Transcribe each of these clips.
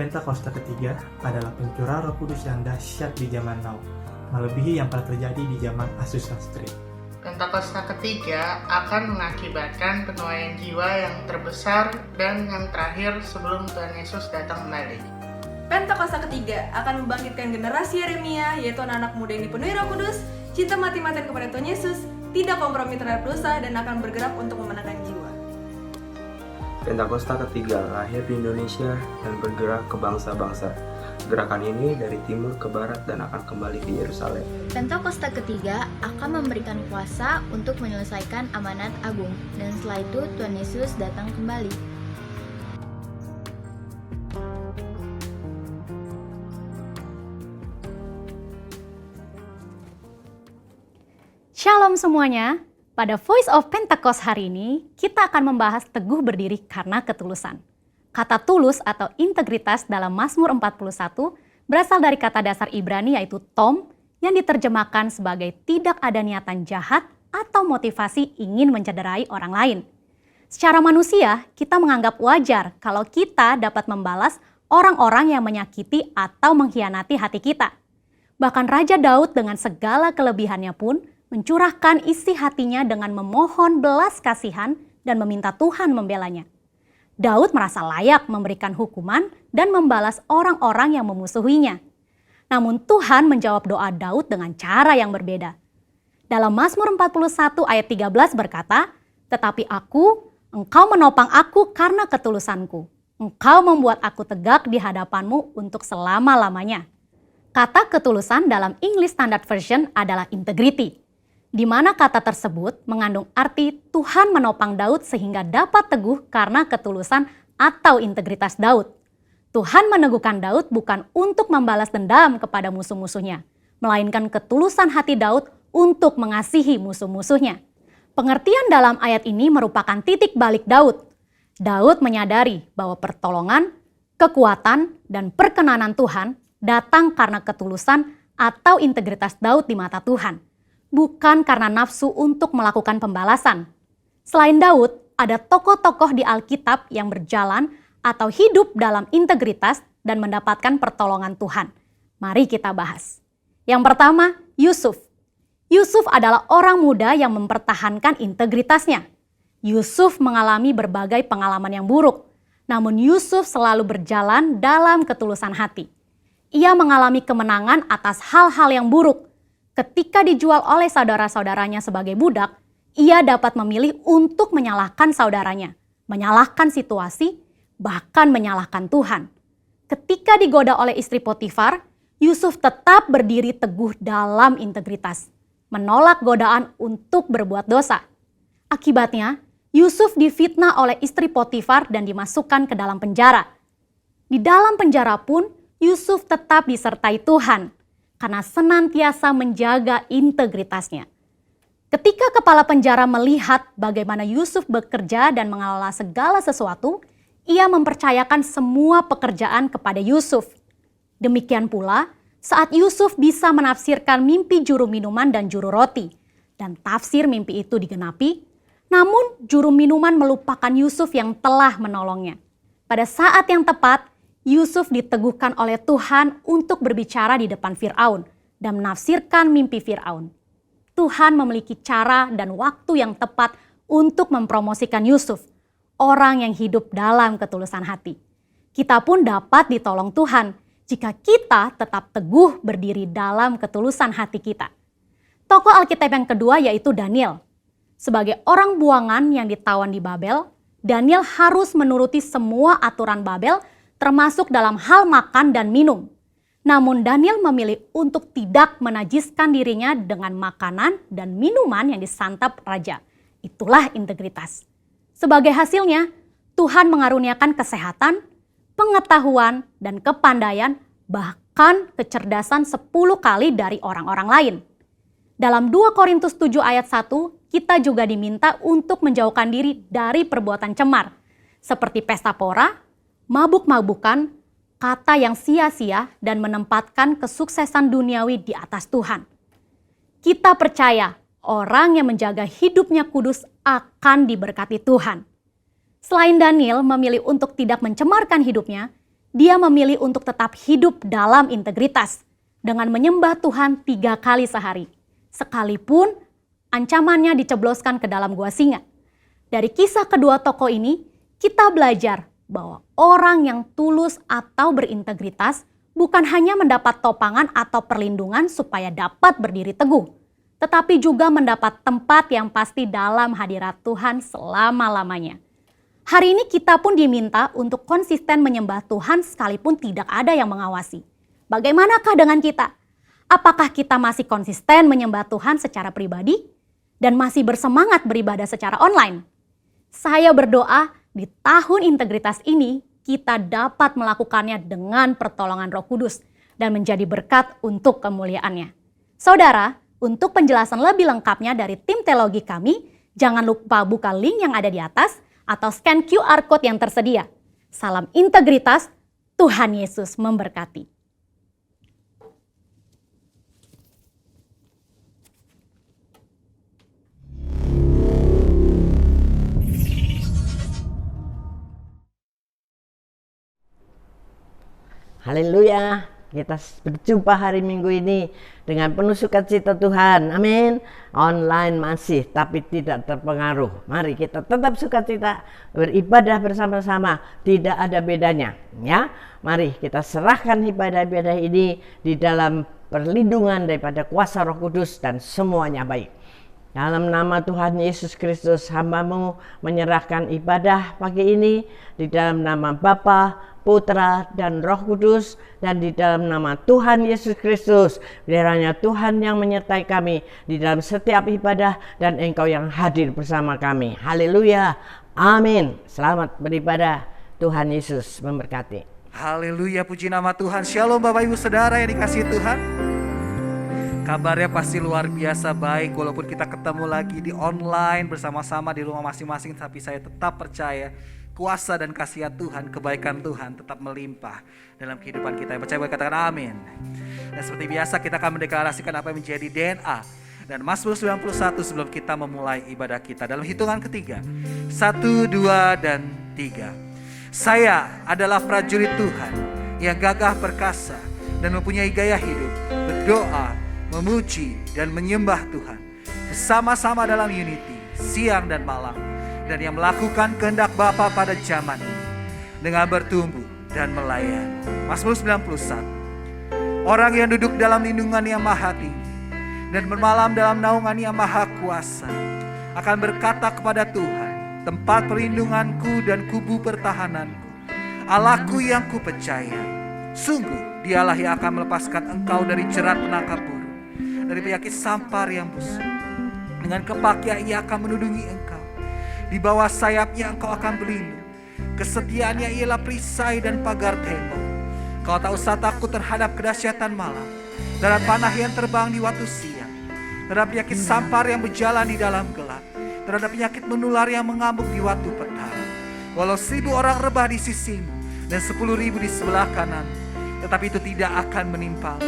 Pentakosta ketiga adalah pencurahan Roh Kudus yang dahsyat di zaman now, melebihi yang pernah terjadi di zaman Asusastri. Pentakosta ketiga akan mengakibatkan penuaian jiwa yang terbesar dan yang terakhir sebelum Tuhan Yesus datang kembali. Pentakosta ketiga akan membangkitkan generasi Yeremia, yaitu anak-anak muda yang dipenuhi Roh Kudus, cinta mati-matian kepada Tuhan Yesus, tidak kompromi terhadap dosa, dan akan bergerak untuk memenangkan jiwa. Pentakosta ketiga lahir di Indonesia dan bergerak ke bangsa-bangsa. Gerakan ini dari timur ke barat dan akan kembali ke Yerusalem. Pentakosta ketiga akan memberikan kuasa untuk menyelesaikan amanat agung, dan setelah itu Tuhan Yesus datang kembali. Shalom semuanya, pada Voice of Pentecost hari ini kita akan membahas teguh berdiri karena ketulusan. Kata tulus atau integritas dalam Mazmur 41 berasal dari kata dasar Ibrani yaitu tom yang diterjemahkan sebagai tidak ada niatan jahat atau motivasi ingin mencederai orang lain. Secara manusia, kita menganggap wajar kalau kita dapat membalas orang-orang yang menyakiti atau mengkhianati hati kita. Bahkan Raja Daud dengan segala kelebihannya pun mencurahkan isi hatinya dengan memohon belas kasihan dan meminta Tuhan membelanya. Daud merasa layak memberikan hukuman dan membalas orang-orang yang memusuhinya. Namun Tuhan menjawab doa Daud dengan cara yang berbeda. Dalam Mazmur 41 ayat 13 berkata, "Tetapi engkau menopang aku karena ketulusanku. Engkau membuat aku tegak di hadapanmu untuk selama-lamanya." Kata ketulusan dalam English Standard Version adalah integrity, di mana kata tersebut mengandung arti Tuhan menopang Daud sehingga dapat teguh karena ketulusan atau integritas Daud. Tuhan meneguhkan Daud bukan untuk membalas dendam kepada musuh-musuhnya, melainkan ketulusan hati Daud untuk mengasihi musuh-musuhnya. Pengertian dalam ayat ini merupakan titik balik Daud. Daud menyadari bahwa pertolongan, kekuatan, dan perkenanan Tuhan datang karena ketulusan atau integritas Daud di mata Tuhan, bukan karena nafsu untuk melakukan pembalasan. Selain Daud, ada tokoh-tokoh di Alkitab yang berjalan atau hidup dalam integritas dan mendapatkan pertolongan Tuhan. Mari kita bahas. Yang pertama, Yusuf. Yusuf adalah orang muda yang mempertahankan integritasnya. Yusuf mengalami berbagai pengalaman yang buruk, namun Yusuf selalu berjalan dalam ketulusan hati. Ia mengalami kemenangan atas hal-hal yang buruk. Ketika dijual oleh saudara-saudaranya sebagai budak, ia dapat memilih untuk menyalahkan saudaranya, menyalahkan situasi, bahkan menyalahkan Tuhan. Ketika digoda oleh istri Potifar, Yusuf tetap berdiri teguh dalam integritas, menolak godaan untuk berbuat dosa. Akibatnya, Yusuf difitnah oleh istri Potifar dan dimasukkan ke dalam penjara. Di dalam penjara pun, Yusuf tetap disertai Tuhan, karena senantiasa menjaga integritasnya. Ketika kepala penjara melihat bagaimana Yusuf bekerja dan mengelola segala sesuatu, ia mempercayakan semua pekerjaan kepada Yusuf. Demikian pula saat Yusuf bisa menafsirkan mimpi juru minuman dan juru roti, dan tafsir mimpi itu digenapi, namun juru minuman melupakan Yusuf yang telah menolongnya. Pada saat yang tepat, Yusuf diteguhkan oleh Tuhan untuk berbicara di depan Firaun dan menafsirkan mimpi Firaun. Tuhan memiliki cara dan waktu yang tepat untuk mempromosikan Yusuf, orang yang hidup dalam ketulusan hati. Kita pun dapat ditolong Tuhan jika kita tetap teguh berdiri dalam ketulusan hati kita. Tokoh Alkitab yang kedua yaitu Daniel. Sebagai orang buangan yang ditawan di Babel, Daniel harus menuruti semua aturan Babel termasuk dalam hal makan dan minum. Namun Daniel memilih untuk tidak menajiskan dirinya dengan makanan dan minuman yang disantap raja. Itulah integritas. Sebagai hasilnya, Tuhan mengaruniakan kesehatan, pengetahuan, dan kepandaian, bahkan kecerdasan 10 kali dari orang-orang lain. Dalam 2 Korintus 7 ayat 1, kita juga diminta untuk menjauhkan diri dari perbuatan cemar, seperti pesta pora, mabuk-mabukan, kata yang sia-sia, dan menempatkan kesuksesan duniawi di atas Tuhan. Kita percaya orang yang menjaga hidupnya kudus akan diberkati Tuhan. Selain Daniel memilih untuk tidak mencemarkan hidupnya, dia memilih untuk tetap hidup dalam integritas dengan menyembah Tuhan 3 kali sehari. Sekalipun ancamannya dicebloskan ke dalam gua singa. Dari kisah kedua tokoh ini, kita belajar bahwa orang yang tulus atau berintegritas bukan hanya mendapat topangan atau perlindungan supaya dapat berdiri teguh, tetapi juga mendapat tempat yang pasti dalam hadirat Tuhan selama-lamanya. Hari ini kita pun diminta untuk konsisten menyembah Tuhan sekalipun tidak ada yang mengawasi. Bagaimanakah dengan kita? Apakah kita masih konsisten menyembah Tuhan secara pribadi dan masih bersemangat beribadah secara online? Saya berdoa di tahun integritas ini kita dapat melakukannya dengan pertolongan Roh Kudus dan menjadi berkat untuk kemuliaannya. Saudara, untuk penjelasan lebih lengkapnya dari tim teologi kami, jangan lupa buka link yang ada di atas atau scan QR Code yang tersedia. Salam integritas, Tuhan Yesus memberkati. Haleluya, kita berjumpa hari Minggu ini dengan penuh sukacita Tuhan. Amin. Online masih, tapi tidak terpengaruh. Mari kita tetap sukacita, beribadah bersama-sama, tidak ada bedanya. Ya, mari kita serahkan ibadah-ibadah ini di dalam perlindungan daripada kuasa Roh Kudus dan semuanya baik. Dalam nama Tuhan Yesus Kristus, hamba-Mu menyerahkan ibadah pagi ini di dalam nama Bapa, Putra, dan Roh Kudus, dan di dalam nama Tuhan Yesus Kristus. Kiranya Tuhan yang menyertai kami di dalam setiap ibadah dan Engkau yang hadir bersama kami. Haleluya. Amin. Selamat beribadah. Tuhan Yesus memberkati. Haleluya, puji nama Tuhan. Shalom Bapak Ibu Saudara yang dikasihi Tuhan. Kabarnya pasti luar biasa baik walaupun kita ketemu lagi di online bersama-sama di rumah masing-masing, tapi saya tetap percaya kuasa dan kasih Tuhan, kebaikan Tuhan tetap melimpah dalam kehidupan kita. Yang percaya boleh katakan amin. Dan seperti biasa kita akan mendeklarasikan apa yang menjadi DNA dan Mazmur 91 sebelum kita memulai ibadah kita. Dalam hitungan ketiga, 1, 2, dan 3. Saya adalah prajurit Tuhan yang gagah perkasa dan mempunyai gaya hidup, berdoa, memuji dan menyembah Tuhan bersama-sama dalam unity siang dan malam, dan yang melakukan kehendak Bapa pada zaman ini dengan bertumbuh dan melayani. Mazmur 91. Orang yang duduk dalam lindungan yang maha tinggi dan bermalam dalam naungan yang maha kuasa akan berkata kepada Tuhan, tempat perlindunganku dan kubu pertahananku, Allahku yang kupercayai. Sungguh dialah yang akan melepaskan engkau dari jerat penangkap burung, dari penyakit sampar yang busuk. Dengan kepaknya ia akan menudungi engkau, di bawah sayapnya engkau akan berlindung. Kesetiaannya ialah perisai dan pagar tembok. Kau tak usah takut terhadap kedahsyatan malam, terhadap panah yang terbang di waktu siang, terhadap penyakit sampar yang berjalan di dalam gelap, terhadap penyakit menular yang mengamuk di waktu petang. Walau 1000 orang rebah di sisimu dan 10.000 di sebelah kanan, tetapi itu tidak akan menimpamu.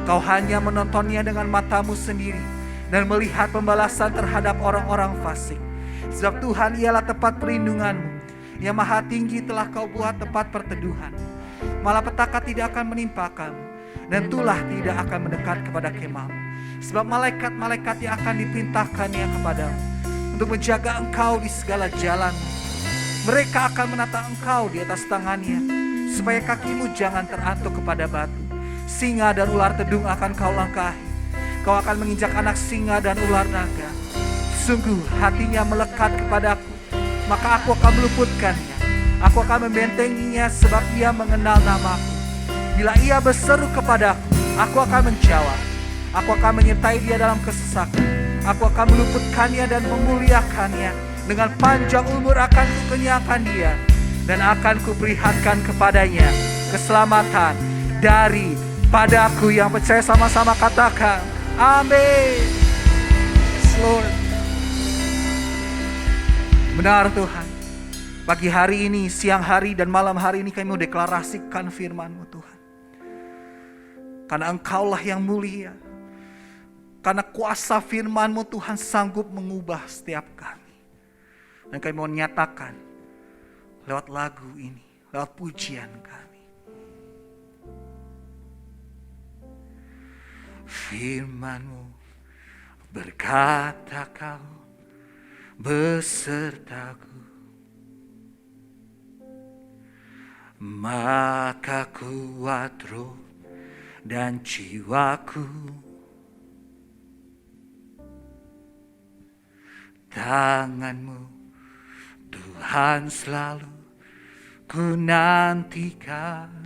Kau hanya menontonnya dengan matamu sendiri dan melihat pembalasan terhadap orang-orang fasik. Sebab Tuhan ialah tempat perlindunganmu, yang maha tinggi telah kau buat tempat perteduhan. Malapetaka tidak akan menimpa kamu, dan tulah tidak akan mendekat kepada kemahmu. Sebab malaikat-malaikat yang akan diperintahkannya kepadamu untuk menjaga engkau di segala jalanmu. Mereka akan menata engkau di atas tangannya, supaya kakimu jangan terantuk kepada batu. Singa dan ular tedung akan kau langkahi. Kau akan menginjak anak singa dan ular naga. Sungguh hatinya melekat kepadaku, maka aku akan meluputkannya. Aku akan membentenginya sebab ia mengenal namaku. Bila ia berseru kepadaku, aku akan menjawab. Aku akan menyertai dia dalam kesesakan. Aku akan meluputkannya dan memuliakannya. Dengan panjang umur akan kukenyangkan dia, dan akan kuperlihatkan kepadanya keselamatan daripadaku. Yang percaya sama-sama katakan amin. Lord, benar Tuhan, pagi hari ini, siang hari dan malam hari ini kami mau deklarasikan firman-Mu Tuhan. Karena Engkaulah yang mulia, karena kuasa firman-Mu Tuhan sanggup mengubah setiap kami. Dan kami mau nyatakan lewat lagu ini, lewat pujian kami, Firman-Mu berkata Kau besertaku, maka kuat roh dan jiwaku. Tangan-Mu Tuhan selalu ku nantikan.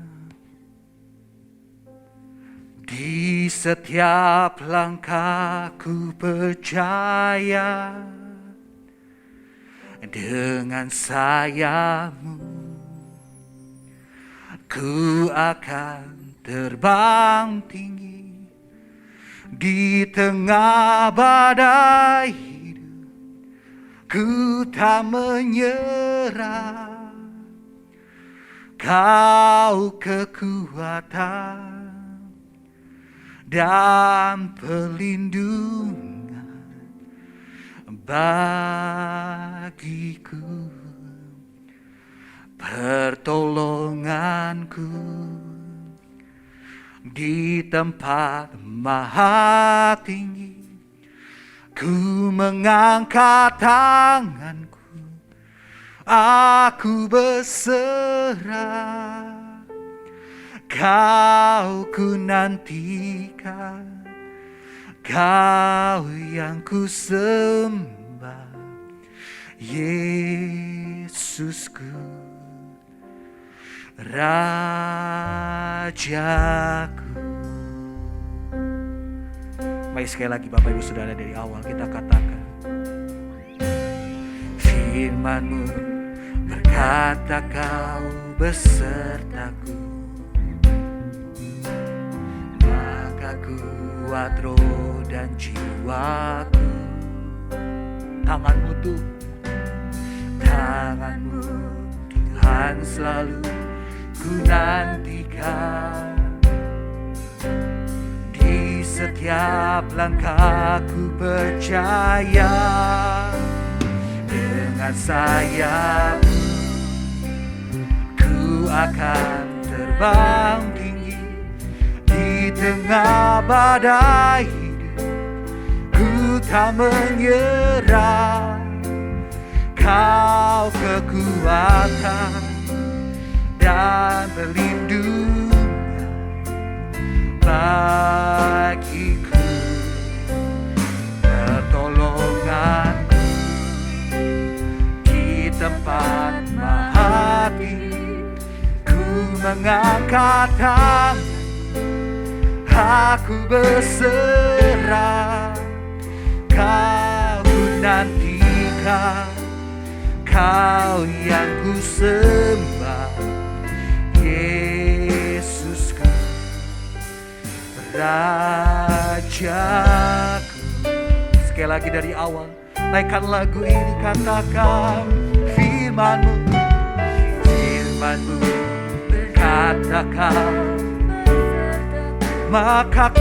Di setiap langkahku percaya, dengan sayap-Mu ku akan terbang tinggi di tengah badai hidup. Ku tak menyerah, Kau kekuatan dan perlindungan bagiku, pertolonganku di tempat maha tinggi. Ku mengangkat tanganku, aku berserah. Kau ku nantikan, Kau yang ku sembah, Yesusku, Rajaku. Baik, sekali lagi Bapak Ibu Saudara, dari awal kita katakan, firman-Mu berkata Kau besertaku, kuat roh dan jiwaku. Tangan-Mu Tuhan selalu ku nantikan. Di setiap langkahku percaya, dengan sayap-Mu ku akan terbang tinggi di tengah badai hidup. Ku tak menyerah, Kau kekuatan dan perlindungan bagiku, pertolonganku di tempat maha tinggi. Ku mengangkat tangan, aku berserah. Kau nantikan, Kau yang ku sembah, Yesusku, Rajaku. Sekali lagi dari awal, naikkan lagu ini, katakan, firman-Mu berkata Kau, maka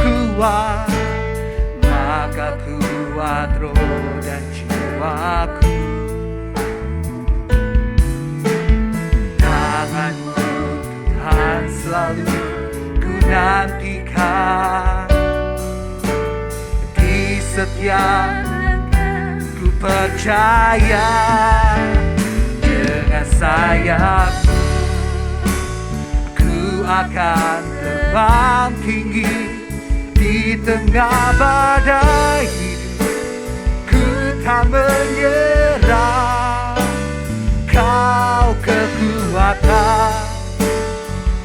kuat roh dan jiwaku. Tangan-Mu Tuhan selalu ku nantikan. Di setiap ku percaya, dengan sayap-Mu ku akan terbang tinggi di tengah badai hidup. Ku tak menyerah, Kau kekuatan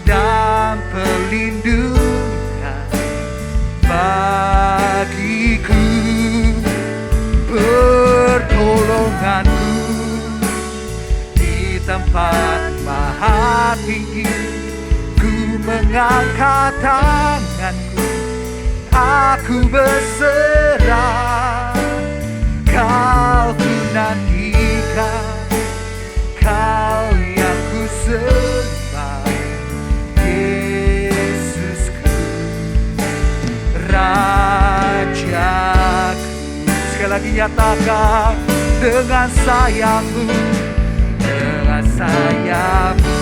dan perlindungan bagiku, pertolonganku di tempat maha tinggi. Ku mengangkat tanganku, aku berserah. Kau ku nantikan, Kau yang ku sembah, Yesusku, Rajaku. Sekali lagi nyatakan, dengan sayap-Mu, dengan sayap-Mu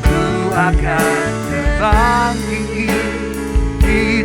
ku akan terbang tinggi di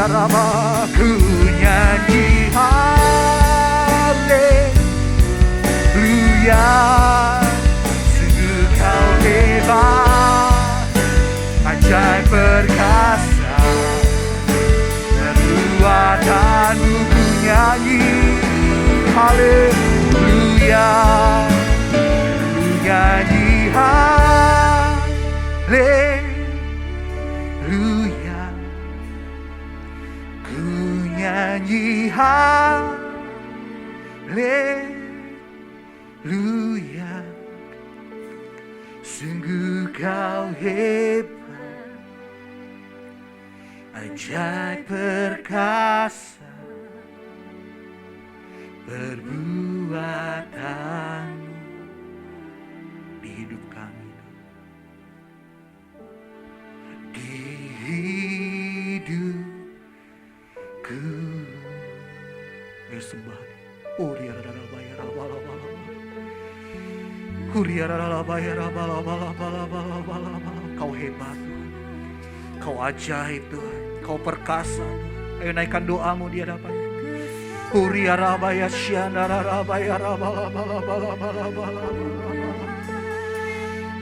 Haleluya Rama, ku nyanyi haleluya. Sungguh kau hebat, ajaib perkasa, perbuatanmu ku nyanyi haleluya. Ku nyanyi haleluya, ku nyanyi haleluya. Sungguh kau hebat, ajaib perkasa, perbuatanmu di hidup kami, di hidupku. Ayo sembah. Kau hebat Tuhan, kau ajaib Tuhan, kau perkasa Tuhan. Ayo naikkan doamu di hadapan.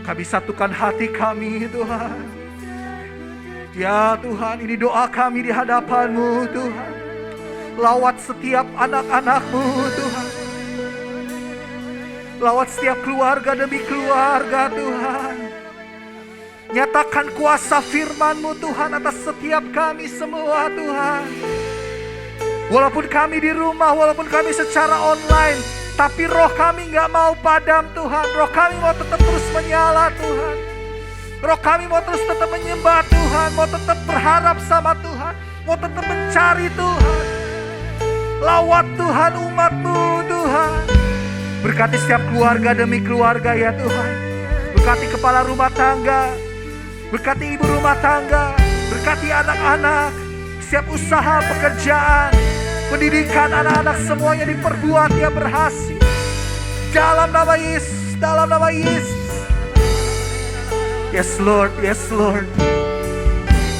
Kami satukan hati kami Tuhan. Ya Tuhan, ini doa kami di hadapan-Mu Tuhan. Lawat setiap anak-anak-Mu Tuhan. Lawat setiap keluarga demi keluarga Tuhan. Nyatakan kuasa firman-Mu Tuhan atas setiap kami semua Tuhan. Walaupun kami di rumah, walaupun kami secara online, tapi roh kami gak mau padam Tuhan. Roh kami mau tetap terus menyala Tuhan. Roh kami mau terus tetap menyembah Tuhan. Mau tetap berharap sama Tuhan. Mau tetap mencari Tuhan. Lawat Tuhan umat-Mu Tuhan. Berkati setiap keluarga demi keluarga ya Tuhan. Berkati kepala rumah tangga, berkati ibu rumah tangga, berkati anak-anak, setiap usaha pekerjaan, pendidikan anak-anak semuanya diperbuat ya berhasil. Dalam nama Yesus, dalam nama Yesus. Yes Lord, yes Lord.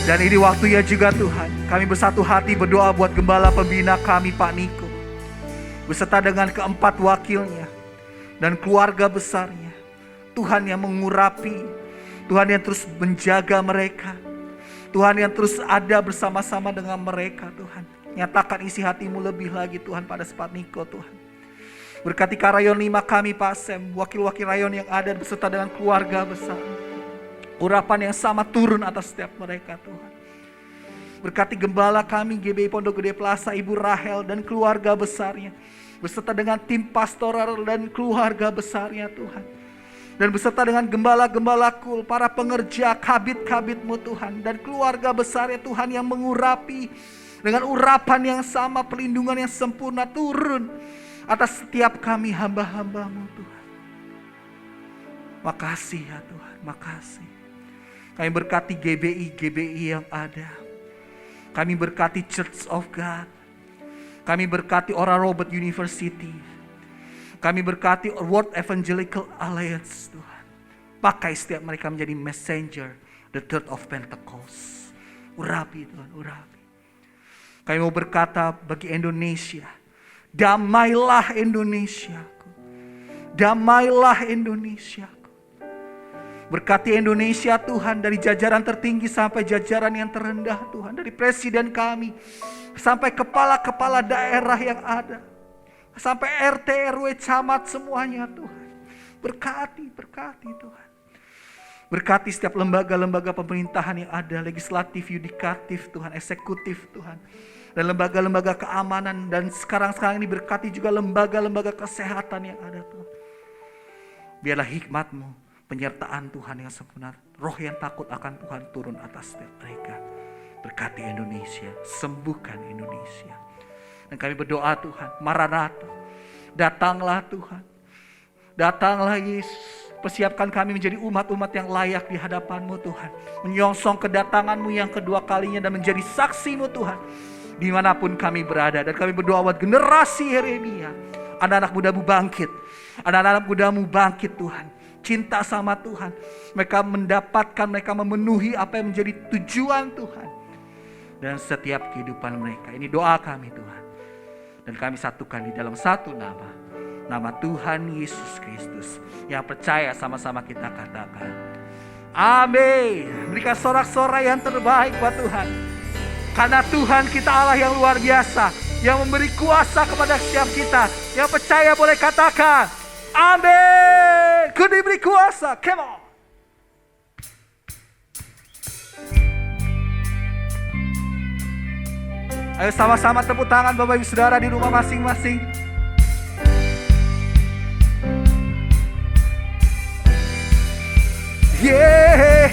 Dan ini waktunya juga Tuhan, kami bersatu hati berdoa buat gembala pembina kami Pak Niko, beserta dengan keempat wakilnya dan keluarga besarnya. Tuhan yang mengurapi, Tuhan yang terus menjaga mereka, Tuhan yang terus ada bersama-sama dengan mereka Tuhan. Nyatakan isi hati-Mu lebih lagi Tuhan pada Pak Niko Tuhan. Berkati Karayon 5 kami Pak Sem, wakil-wakil rayon yang ada beserta dengan keluarga besar. Urapan yang sama turun atas setiap mereka Tuhan. Berkati gembala kami GBI Pondok Gede Plaza Ibu Rahel dan keluarga besarnya, beserta dengan tim pastoral dan keluarga besarnya Tuhan. Dan beserta dengan gembala-gembala kul, para pengerja kabit-kabit-Mu Tuhan, dan keluarga besarnya Tuhan yang mengurapi dengan urapan yang sama, perlindungan yang sempurna turun atas setiap kami hamba-hamba-Mu Tuhan. Makasih ya Tuhan, makasih. Kami berkati GBI yang ada. Kami berkati Church of God. Kami berkati Ora Robert University. Kami berkati World Evangelical Alliance Tuhan. Pakai setiap mereka menjadi messenger the third of Pentecost. Urapi Tuhan, urapi. Kami mau berkata bagi Indonesia, damailah Indonesiaku. Damailah Indonesiaku. Berkati Indonesia Tuhan, dari jajaran tertinggi sampai jajaran yang terendah Tuhan. Dari presiden kami sampai kepala-kepala daerah yang ada, sampai RT, RW, camat semuanya Tuhan. Berkati Tuhan. Berkati setiap lembaga-lembaga pemerintahan yang ada, legislatif, yudikatif Tuhan, eksekutif Tuhan. Dan lembaga-lembaga keamanan, dan sekarang ini berkati juga lembaga-lembaga kesehatan yang ada Tuhan. Biarlah hikmat-Mu, penyertaan Tuhan yang sempurna, roh yang takut akan Tuhan turun atas setiap mereka. Berkati Indonesia, sembuhkan Indonesia. Dan kami berdoa Tuhan, Maranatha, datanglah Tuhan. Datanglah Yesus, persiapkan kami menjadi umat-umat yang layak di hadapan-Mu Tuhan. Menyongsong kedatangan-Mu yang kedua kalinya dan menjadi saksi-Mu Tuhan, dimanapun kami berada. Dan kami berdoa buat generasi Yeremia, anak-anak muda-Mu bangkit. Anak-anak muda-Mu bangkit Tuhan. Cinta sama Tuhan. Mereka mendapatkan, mereka memenuhi apa yang menjadi tujuan Tuhan. dan setiap kehidupan mereka. Ini doa kami Tuhan. Dan kami satukan di dalam satu nama. Nama Tuhan Yesus Kristus. Yang percaya sama-sama kita katakan. Amin. Berikan sorak-sorai yang terbaik buat Tuhan. Karena Tuhan kita Allah yang luar biasa. Yang memberi kuasa kepada setiap kita. Yang percaya boleh katakan. Amin. Ku diberi kuasa. Come on. Ayo sama-sama tepuk tangan Bapak Ibu Saudara di rumah masing-masing. Yeah.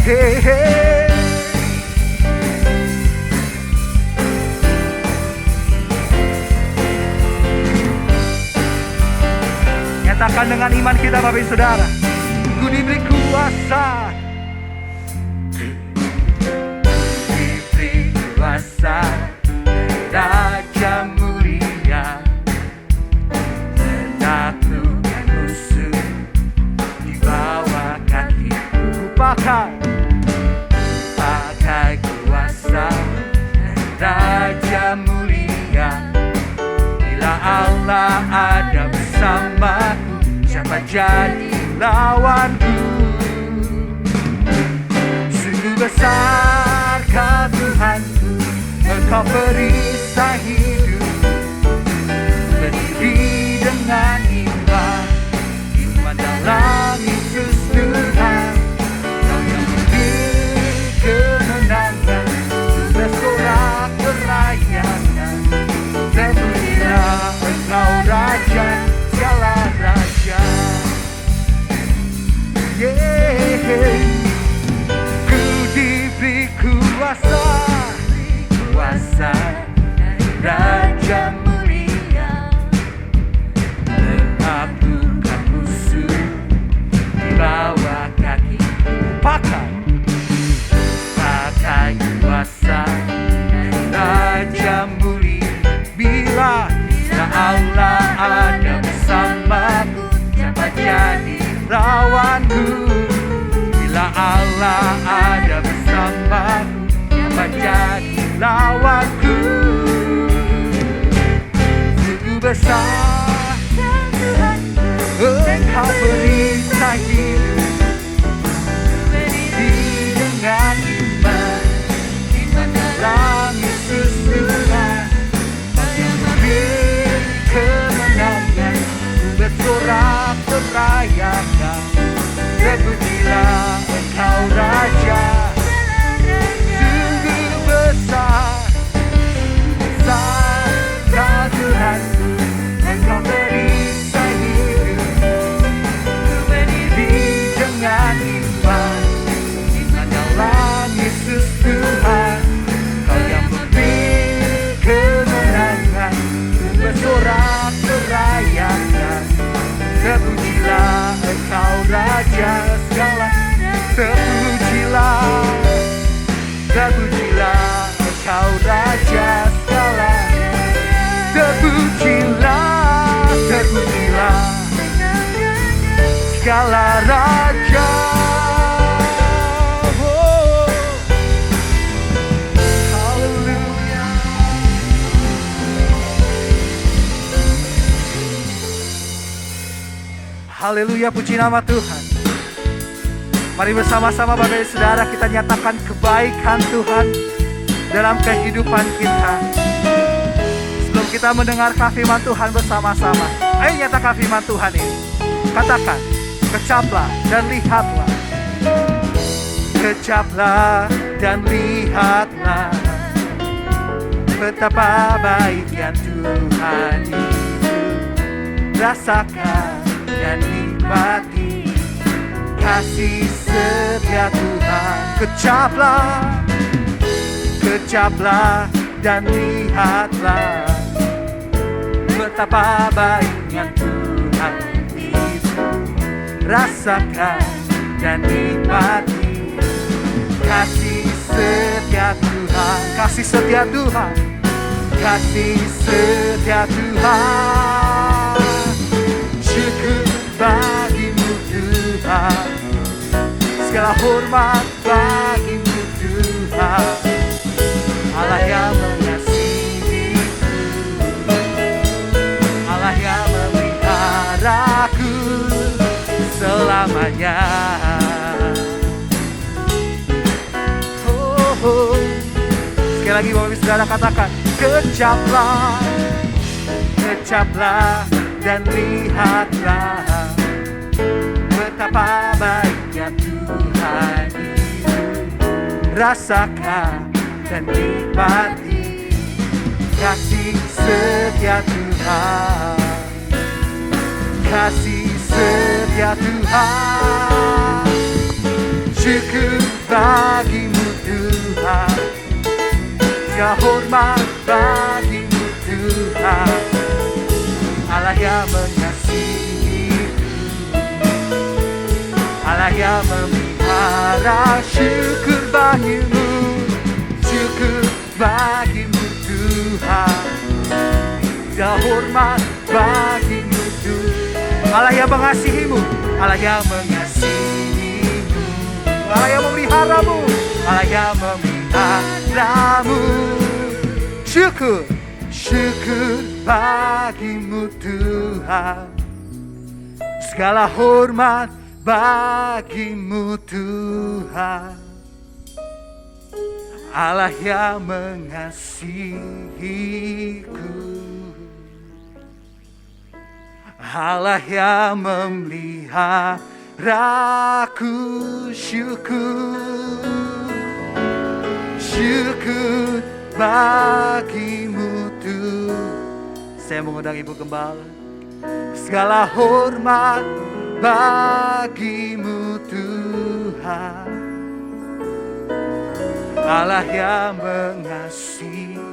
Nyatakan dengan iman kita Bapak Ibu Saudara. Ku diberi kuasa. Diberi kuasa. Raja mulia menaklukkan musuh di bawah kakiku. Pakai kuasa Raja mulia. Bila Allah ada bersamaku, siapa jadi lawanku? Sungguh besarkah Tuhanku, Engkau perisai hidup, berdiri dengan iman dalam Yesus Tuhan. Kau yang memberi kemenangan, bersorak berayangan. Terpujilah Engkau Raja, segala Raja. Yeah. Ku diberi kuasa Raja mulia, menaklukkan musuh di bawah kaki. Pakai kuasa Raja mulia. Bila Allah ada bersamaku, siapa jadi lawanku? Bila Allah ada bersamaku, siapa jadi lawanku? Sungguh besar Engkau perisai hidup, berdiri dengan iman dalam Yesus Tuhan. Kau yang memberi kemenangan, ku bersorak berayangan. Terpujilah Engkau Raja. Besar Tuhanku, Engkau perisai hidup, berdiri dengan iman dalam Yesus Tuhan. Kau yang memberi kemenangan, bersorak berayangan. Terpujilah Engkau Raja segala. Terpujilah Engkau Raja segala. Terpujilah segala Raja. Oh, haleluya. Haleluya, puji nama Tuhan. Mari bersama-sama Bapak Ibu Saudara kita nyatakan kebaikan Tuhan dalam kehidupan kita. Sebelum kita mendengar firman Tuhan bersama-sama, ayo nyatakan firman Tuhan ini. Katakan, kecaplah dan lihatlah. Kecaplah dan lihatlah, betapa baiknya Tuhan itu. Rasakan dan nikmati kasih setia Tuhan. Kecaplah dan lihatlah, betapa baiknya Tuhan itu. Rasakan dan nikmati kasih setia Tuhan. Kasih setia Tuhan, kasih setia Tuhan. Syukur bagimu Tuhan, segala hormat bagimu Tuhan. Allah yang Sekali lagi Bapak Ibu Saudara katakan, kecaplah, kecaplah dan lihatlah betapa baiknya Tuhan itu. Rasakan dan nikmati kasih setia Tuhan, kasih setia Tuhan. Syukur bagimu Tuhan, segala hormat bagimu Tuhan, Allah yang mengasihi, Allah yang memelihara. Syukur bagimu, syukur bagimu Tuhan, segala hormat bagimu Tuhan. Allah yang mengasihimu, Allah yang mengasihimu, Allah yang memeliharamu, Allah yang memeliharamu. Syukur, syukur bagimu Tuhan, segala hormat bagimu Tuhan, Allah yang mengasihiku, Allah yang memeliharaku. Syukur, syukur bagimu Tuhan. Saya mengundang Ibu Gembala. Segala hormat bagimu Tuhan, Allah yang mengasihiku,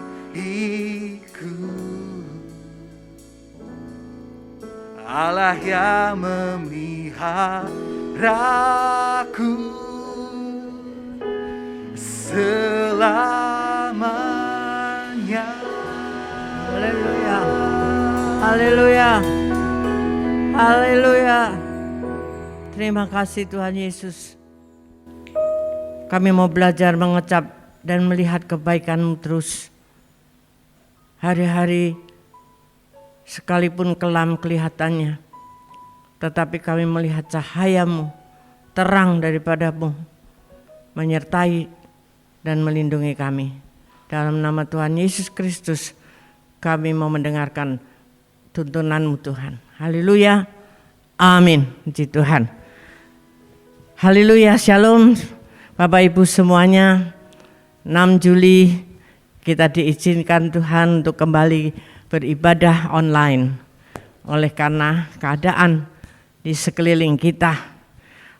Allah yang memeliharaku selamanya. Haleluya. Haleluya. Haleluya. Terima kasih Tuhan Yesus. Kami mau belajar mengecap dan melihat kebaikan-Mu terus. Hari-hari sekalipun kelam kelihatannya, tetapi kami melihat cahaya-Mu, terang daripada-Mu, menyertai dan melindungi kami. Dalam nama Tuhan Yesus Kristus, kami mau mendengarkan tuntunan-Mu Tuhan. Haleluya. Amin. Puji Tuhan. Haleluya. Shalom Bapak Ibu semuanya. 6 Juli kita diizinkan Tuhan untuk kembali beribadah online. Oleh karena keadaan di sekeliling kita.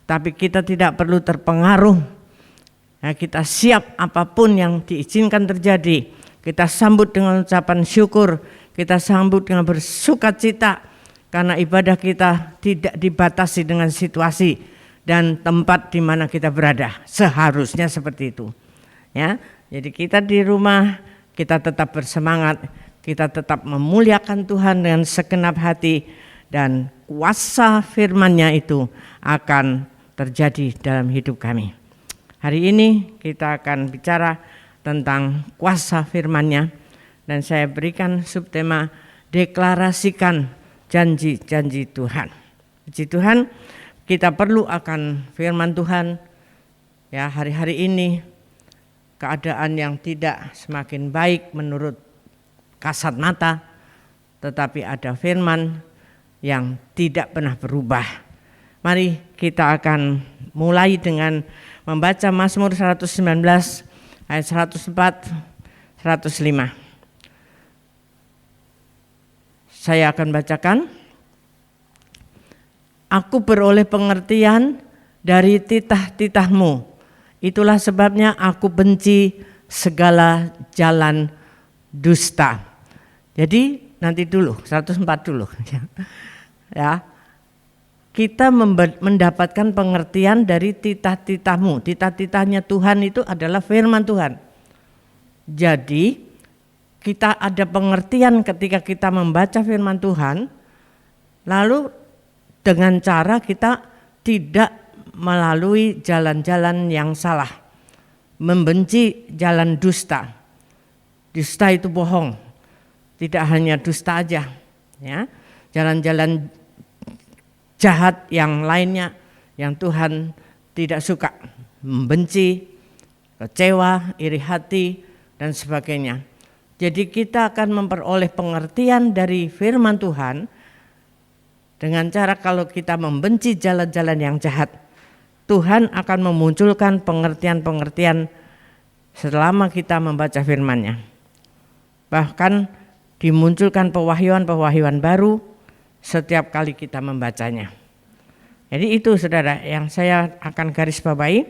Tapi kita tidak perlu terpengaruh. Ya, kita siap apapun yang diizinkan terjadi. Kita sambut dengan ucapan syukur. Kita sambut dengan bersukacita karena ibadah kita tidak dibatasi dengan situasi dan tempat di mana kita berada. Seharusnya seperti itu. Ya, jadi kita di rumah kita tetap bersemangat, kita tetap memuliakan Tuhan dengan segenap hati dan kuasa firman-Nya itu akan terjadi dalam hidup kami. Hari ini kita akan bicara tentang kuasa firman-Nya. Dan saya berikan subtema deklarasikan janji-janji Tuhan. Puji Tuhan, kita perlu akan firman Tuhan. Ya, hari-hari ini keadaan yang tidak semakin baik menurut kasat mata, tetapi ada firman yang tidak pernah berubah. Mari kita akan mulai dengan membaca Mazmur 119 ayat 104, 105. Saya akan bacakan. Aku beroleh pengertian dari titah-titah-Mu. Itulah sebabnya aku benci segala jalan dusta. Jadi nanti dulu, 104 dulu. Ya. Kita mendapatkan pengertian dari titah-titah-Mu. Titah-titahnya Tuhan itu adalah firman Tuhan. Jadi kita ada pengertian ketika kita membaca firman Tuhan, lalu dengan cara kita tidak melalui jalan-jalan yang salah, membenci jalan dusta. Dusta itu bohong, tidak hanya dusta aja, ya, jalan-jalan jahat yang lainnya yang Tuhan tidak suka, membenci, kecewa, iri hati, dan sebagainya. Jadi kita akan memperoleh pengertian dari firman Tuhan dengan cara kalau kita membenci jalan-jalan yang jahat, Tuhan akan memunculkan pengertian-pengertian selama kita membaca firman-Nya. Bahkan dimunculkan pewahyuan-pewahyuan baru setiap kali kita membacanya. Jadi itu saudara yang saya akan garis bawahi,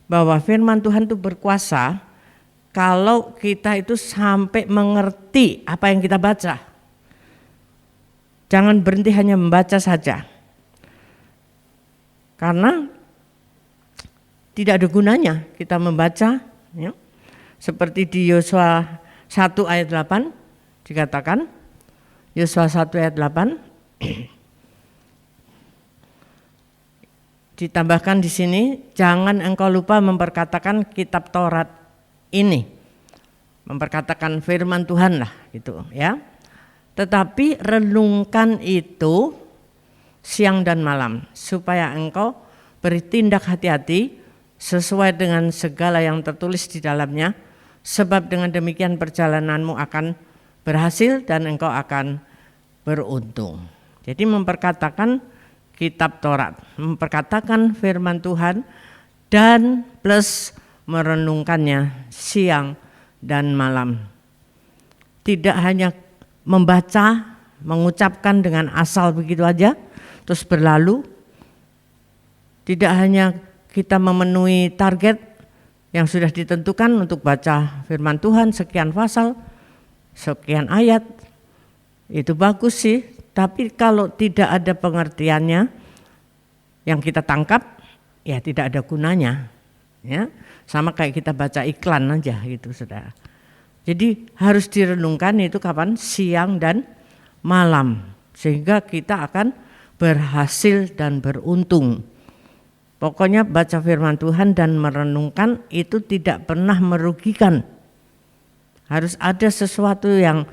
bahwa firman Tuhan itu berkuasa kalau kita itu sampai mengerti apa yang kita baca. Jangan berhenti hanya membaca saja. Karena tidak ada gunanya kita membaca, ya. Seperti di Yosua 1 ayat 8 dikatakan, Yosua 1 ayat 8 ditambahkan di sini, jangan engkau lupa memperkatakan kitab Taurat ini, memperkatakan firman Tuhan lah gitu ya. Tetapi renungkan itu siang dan malam supaya engkau bertindak hati-hati sesuai dengan segala yang tertulis di dalamnya, sebab dengan demikian perjalananmu akan berhasil dan engkau akan beruntung. Jadi memperkatakan kitab Taurat, memperkatakan firman Tuhan dan plus merenungkannya siang dan malam. Tidak hanya membaca, mengucapkan dengan asal begitu aja terus berlalu. Tidak hanya kita memenuhi target yang sudah ditentukan untuk baca firman Tuhan sekian pasal, sekian ayat, itu bagus sih, tapi kalau tidak ada pengertiannya yang kita tangkap, ya tidak ada gunanya, ya. Sama kayak kita baca iklan aja gitu saudara. Jadi harus direnungkan itu kapan? Siang dan malam, sehingga kita akan berhasil dan beruntung. Pokoknya baca firman Tuhan dan merenungkan itu tidak pernah merugikan. Harus ada sesuatu yang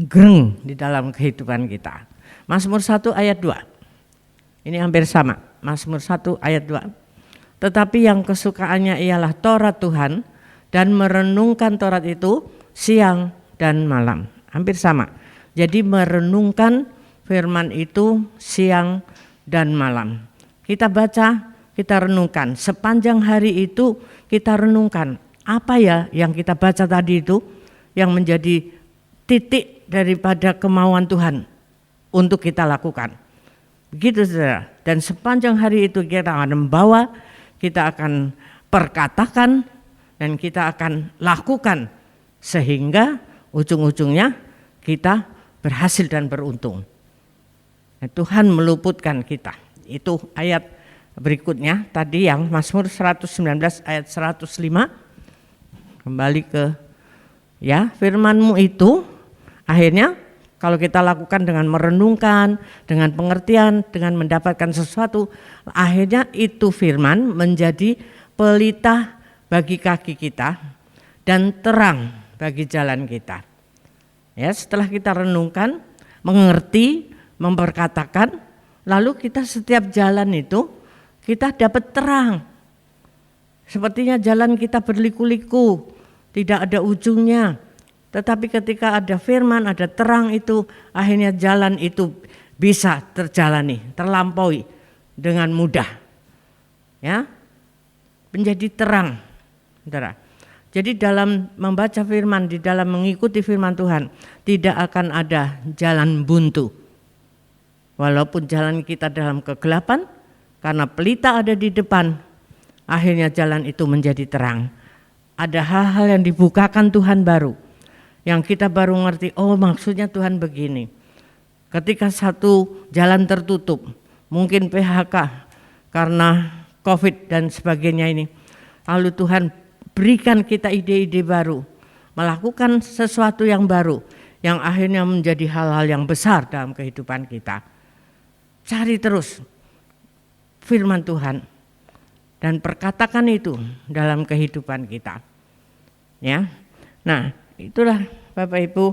greng di dalam kehidupan kita. Mazmur 1 ayat 2. Ini hampir sama. Mazmur 1 ayat 2. Tetapi yang kesukaannya ialah Taurat Tuhan dan merenungkan Taurat itu siang dan malam. Hampir sama. Jadi merenungkan firman itu siang dan malam. Kita baca, kita renungkan. Sepanjang hari itu kita renungkan. Apa ya yang kita baca tadi itu yang menjadi titik daripada kemauan Tuhan untuk kita lakukan. Begitu saudara. Dan sepanjang hari itu kita akan membawa, kita akan perkatakan, dan kita akan lakukan. Sehingga ujung-ujungnya kita berhasil dan beruntung. Nah, Tuhan meluputkan kita. Itu ayat berikutnya tadi yang Mazmur 119 ayat 105. Kembali ke ya, firman-Mu itu akhirnya kalau kita lakukan dengan merenungkan, dengan pengertian, dengan mendapatkan sesuatu, akhirnya itu firman menjadi pelita bagi kaki kita dan terang bagi jalan kita. Ya, setelah kita renungkan, mengerti, memperkatakan, lalu kita setiap jalan itu kita dapat terang. Sepertinya jalan kita berliku-liku, tidak ada ujungnya. Tetapi ketika ada firman, ada terang itu, akhirnya jalan itu bisa terjalani, terlampaui dengan mudah. Ya, menjadi terang, saudara. Jadi dalam membaca firman, di dalam mengikuti firman Tuhan, tidak akan ada jalan buntu. Walaupun jalan kita dalam kegelapan, karena pelita ada di depan, akhirnya jalan itu menjadi terang. Ada hal-hal yang dibukakan Tuhan baru, yang kita baru ngerti, oh maksudnya Tuhan begini. Ketika satu jalan tertutup, mungkin PHK karena COVID dan sebagainya ini, lalu Tuhan berikan kita ide-ide baru, melakukan sesuatu yang baru, yang akhirnya menjadi hal-hal yang besar dalam kehidupan kita. Cari terus firman Tuhan dan perkatakan itu dalam kehidupan kita. Ya, nah itulah Bapak Ibu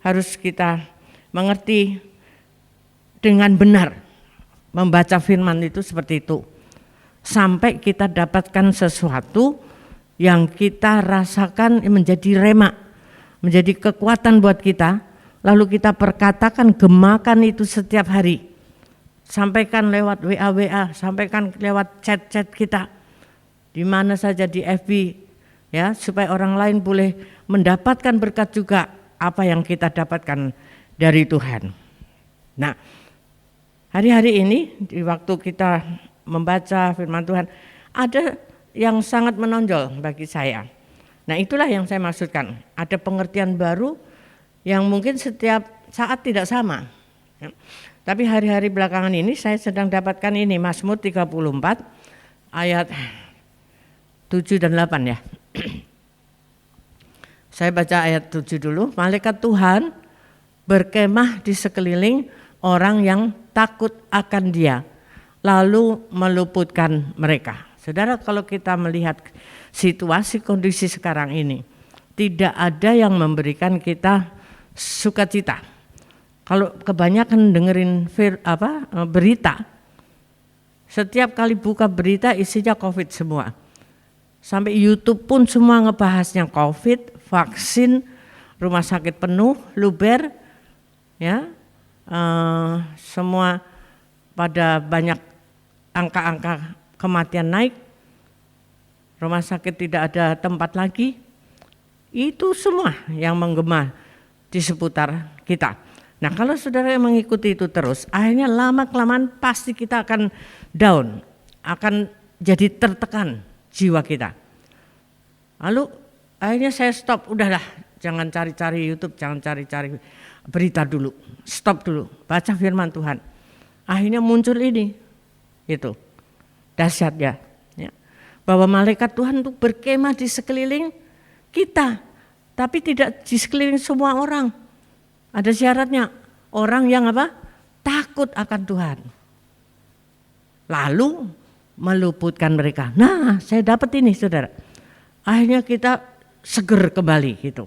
harus kita mengerti dengan benar membaca firman itu seperti itu, sampai kita dapatkan sesuatu yang kita rasakan menjadi rema, menjadi kekuatan buat kita, lalu kita perkatakan, gemakan itu setiap hari. Sampaikan lewat WA, sampaikan lewat chat-chat kita, di mana saja di FB, ya, supaya orang lain boleh mendapatkan berkat juga apa yang kita dapatkan dari Tuhan. Nah, hari-hari ini di waktu kita membaca firman Tuhan, ada yang sangat menonjol bagi saya. Nah, itulah yang saya maksudkan. Ada pengertian baru yang mungkin setiap saat tidak sama. Ya. Tapi hari-hari belakangan ini saya sedang dapatkan ini, Mazmur 34 ayat 7 dan 8 ya. Saya baca ayat 7 dulu. Malaikat Tuhan berkemah di sekeliling orang yang takut akan Dia, lalu meluputkan mereka. Saudara, kalau kita melihat situasi kondisi sekarang ini, tidak ada yang memberikan kita sukacita. Kalau kebanyakan dengerin berita, setiap kali buka berita isinya COVID semua. Sampai YouTube pun semua ngebahasnya COVID, vaksin, rumah sakit penuh, luber, ya, semua pada banyak angka-angka kematian naik, rumah sakit tidak ada tempat lagi. Itu semua yang menggema di seputar kita. Nah, kalau saudara yang mengikuti itu terus, akhirnya lama-kelamaan pasti kita akan down, akan jadi tertekan jiwa kita. Lalu akhirnya saya stop, udahlah, jangan cari-cari YouTube, jangan cari-cari berita dulu, stop dulu, baca firman Tuhan. Akhirnya muncul ini, itu dahsyat ya, bahwa malaikat Tuhan itu berkemah di sekeliling kita, tapi tidak di sekeliling semua orang. Ada syaratnya, orang yang takut akan Tuhan, lalu meluputkan mereka. Nah, saya dapat ini, saudara. Akhirnya kita seger kembali gitu,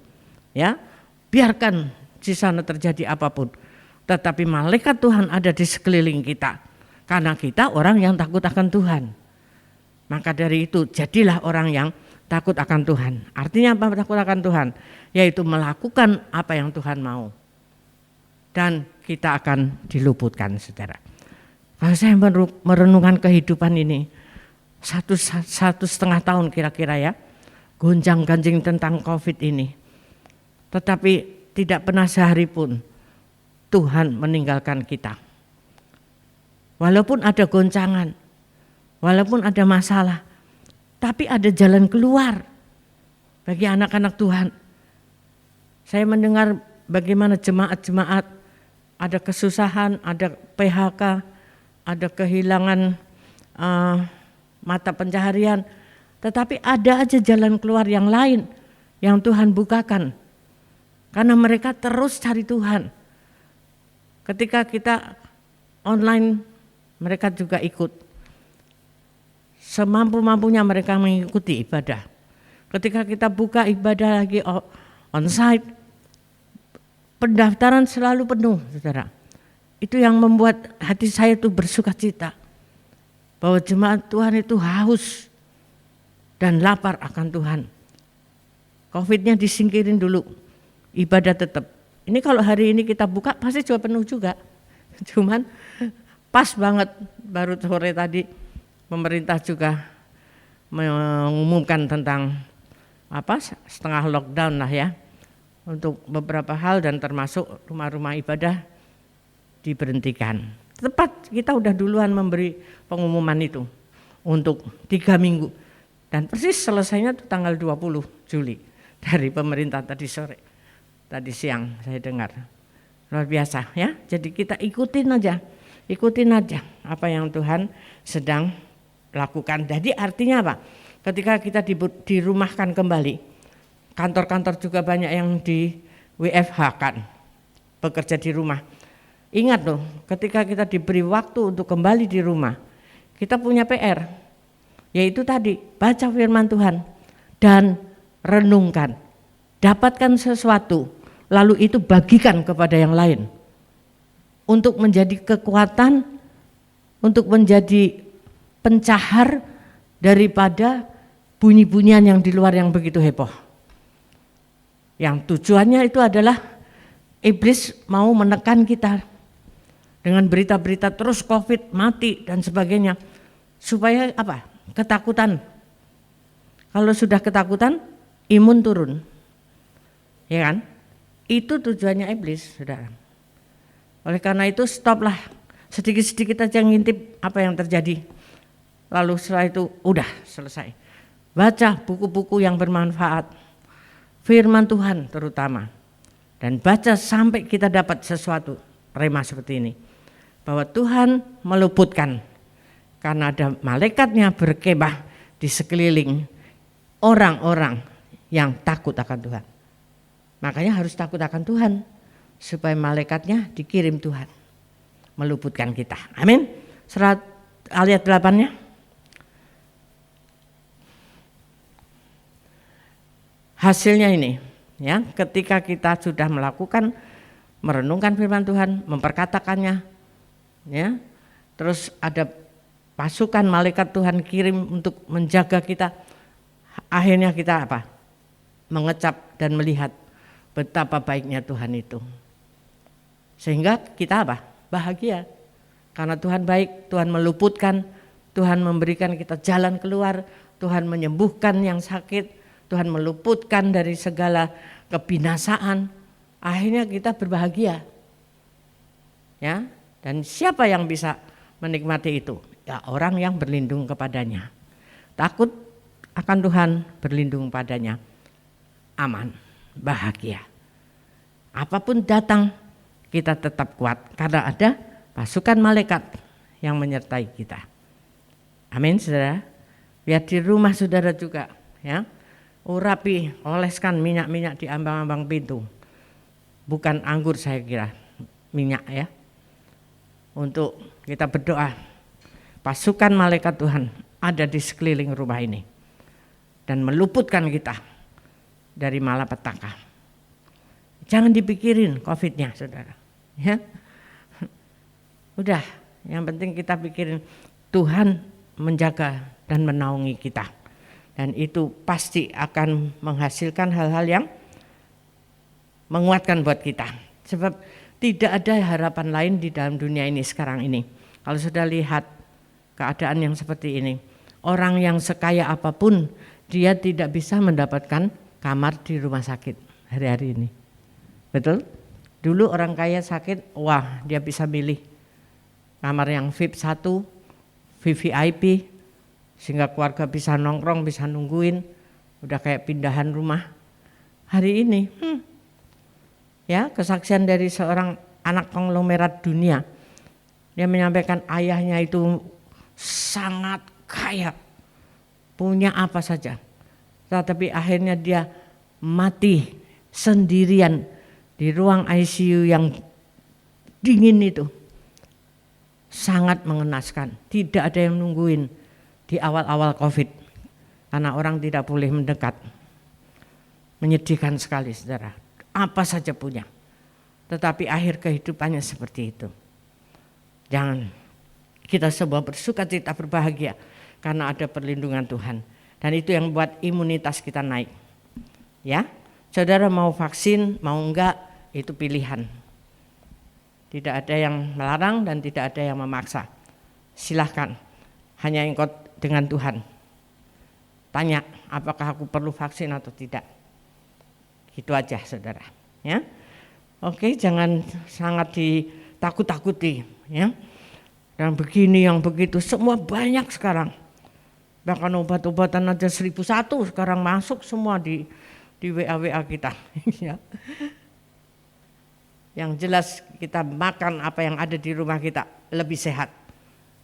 ya. Biarkan di sana terjadi apapun, tetapi malaikat Tuhan ada di sekeliling kita, karena kita orang yang takut akan Tuhan. Maka dari itu jadilah orang yang takut akan Tuhan. Artinya apa takut akan Tuhan? Yaitu melakukan apa yang Tuhan mau. Dan kita akan diluputkan, saudara. Kalau saya merenungkan kehidupan ini, satu setengah tahun kira-kira ya, gonjang-ganjing tentang COVID ini. Tetapi tidak pernah sehari pun Tuhan meninggalkan kita. Walaupun ada goncangan, walaupun ada masalah, tapi ada jalan keluar bagi anak-anak Tuhan. Saya mendengar bagaimana jemaat-jemaat ada kesusahan, ada PHK, ada kehilangan mata pencaharian, tetapi ada aja jalan keluar yang lain yang Tuhan bukakan. Karena mereka terus cari Tuhan. Ketika kita online, mereka juga ikut. Semampu-mampunya mereka mengikuti ibadah. Ketika kita buka ibadah lagi onsite, pendaftaran selalu penuh, saudara. Itu yang membuat hati saya itu bersukacita. Bahwa jemaat Tuhan itu haus dan lapar akan Tuhan. COVID-nya disingkirin dulu, ibadah tetap. Ini kalau hari ini kita buka pasti juga penuh juga. Cuman pas banget baru sore tadi pemerintah juga mengumumkan tentang setengah lockdown lah ya. Untuk beberapa hal dan termasuk rumah-rumah ibadah diberhentikan. Tepat kita udah duluan memberi pengumuman itu untuk 3 minggu. Dan persis selesainya itu tanggal 20 Juli dari pemerintah tadi sore. Tadi siang saya dengar. Luar biasa ya. Jadi kita ikutin aja apa yang Tuhan sedang lakukan. Jadi artinya apa? Ketika kita dirumahkan kembali, kantor-kantor juga banyak yang di WFH kan, bekerja di rumah. Ingat loh, ketika kita diberi waktu untuk kembali di rumah, kita punya PR, yaitu tadi baca firman Tuhan dan renungkan, dapatkan sesuatu, lalu itu bagikan kepada yang lain, untuk menjadi kekuatan, untuk menjadi pencahar daripada bunyi-bunyian yang di luar yang begitu heboh. Yang tujuannya itu adalah iblis mau menekan kita dengan berita-berita terus COVID, mati dan sebagainya. Supaya apa? Ketakutan. Kalau sudah ketakutan, imun turun. Ya kan? Itu tujuannya iblis, Saudara. Oleh karena itu stoplah. Sedikit-sedikit aja ngintip apa yang terjadi. Lalu setelah itu udah selesai. Baca buku-buku yang bermanfaat. Firman Tuhan terutama. Dan baca sampai kita dapat sesuatu. Rema seperti ini. Bahwa Tuhan meluputkan. Karena ada malaikatnya berkemah di sekeliling orang-orang yang takut akan Tuhan. Makanya harus takut akan Tuhan. Supaya malaikatnya dikirim Tuhan. Meluputkan kita. Amin. Surat ayat 8-nya. Hasilnya ini, ya, ketika kita sudah melakukan, merenungkan firman Tuhan, memperkatakannya, ya, terus ada pasukan malaikat Tuhan kirim untuk menjaga kita, akhirnya kita apa? Mengecap dan melihat betapa baiknya Tuhan itu. Sehingga kita apa? Bahagia. Karena Tuhan baik, Tuhan meluputkan, Tuhan memberikan kita jalan keluar, Tuhan menyembuhkan yang sakit, Tuhan meluputkan dari segala kebinasaan. Akhirnya kita berbahagia. Ya, dan siapa yang bisa menikmati itu? Ya, orang yang berlindung kepadanya. Takut akan Tuhan, berlindung padanya. Aman, bahagia. Apapun datang, kita tetap kuat karena ada pasukan malaikat yang menyertai kita. Amin, Saudara. Biar di rumah Saudara juga, ya. Urapi, oleskan minyak-minyak di ambang-ambang pintu. Bukan anggur saya kira, minyak ya. Untuk kita berdoa, pasukan malaikat Tuhan ada di sekeliling rumah ini. Dan meluputkan kita dari malapetaka. Jangan dipikirin COVID-nya, Saudara. Ya. Udah, yang penting kita pikirin Tuhan menjaga dan menaungi kita. Dan itu pasti akan menghasilkan hal-hal yang menguatkan buat kita. Sebab tidak ada harapan lain di dalam dunia ini sekarang ini. Kalau sudah lihat keadaan yang seperti ini, orang yang sekaya apapun dia tidak bisa mendapatkan kamar di rumah sakit hari-hari ini. Betul? Dulu orang kaya sakit, wah dia bisa milih kamar yang VIP 1, VVIP, sehingga keluarga bisa nongkrong, bisa nungguin, udah kayak pindahan rumah. Hari ini, ya kesaksian dari seorang anak konglomerat dunia, dia menyampaikan ayahnya itu sangat kaya, punya apa saja, tetapi akhirnya dia mati sendirian di ruang ICU yang dingin itu. Sangat mengenaskan, tidak ada yang nungguin di awal-awal COVID, karena orang tidak boleh mendekat. Menyedihkan sekali, Saudara. Apa saja punya, tetapi akhir kehidupannya seperti itu. Jangan, kita semua bersukacita berbahagia karena ada perlindungan Tuhan. Dan itu yang buat imunitas kita naik. Ya, Saudara mau vaksin, mau enggak, itu pilihan. Tidak ada yang melarang dan tidak ada yang memaksa. Silahkan, hanya engkau dengan Tuhan. Tanya, apakah aku perlu vaksin atau tidak? Gitu aja, Saudara. Ya, oke, jangan sangat ditakut-takuti. Ya, yang begini, yang begitu, semua banyak sekarang. Bahkan obat-obatan aja 1001 sekarang masuk semua di WA kita. Ya. Yang jelas kita makan apa yang ada di rumah kita lebih sehat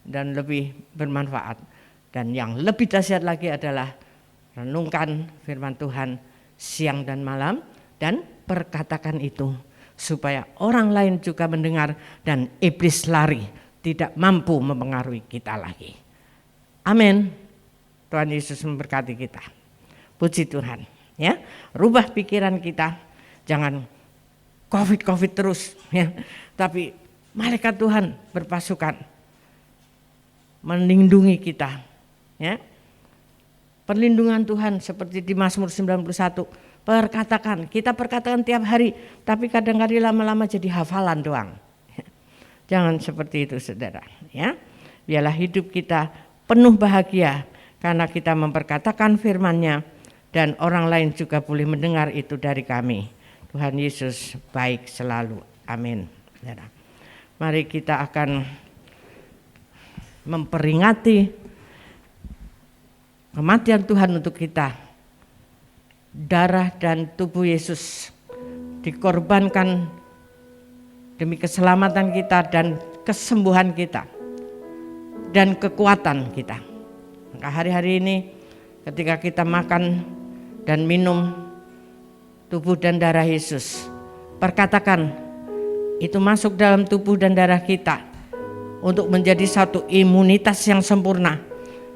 dan lebih bermanfaat. Dan yang lebih dahsyat lagi adalah renungkan firman Tuhan siang dan malam dan perkatakan itu supaya orang lain juga mendengar dan iblis lari, tidak mampu mempengaruhi kita lagi. Amin. Tuhan Yesus memberkati kita. Puji Tuhan. Ya, rubah pikiran kita, jangan COVID terus, ya. Tapi malaikat Tuhan berpasukan melindungi kita, ya. perlindungan Tuhan seperti di Mazmur 91. Kita perkatakan tiap hari, tapi kadang-kadang lama-lama jadi hafalan doang. Jangan seperti itu saudara, ya. Biarlah hidup kita penuh bahagia karena kita memperkatakan firman-Nya dan orang lain juga boleh mendengar itu dari kami. Tuhan Yesus baik selalu. Amin. Saudara. Mari kita akan memperingati kematian Tuhan untuk kita. Darah dan tubuh Yesus dikorbankan demi keselamatan kita dan kesembuhan kita dan kekuatan kita. Maka hari-hari ini ketika kita makan dan minum tubuh dan darah Yesus, perkatakan itu masuk dalam tubuh dan darah kita untuk menjadi satu imunitas yang sempurna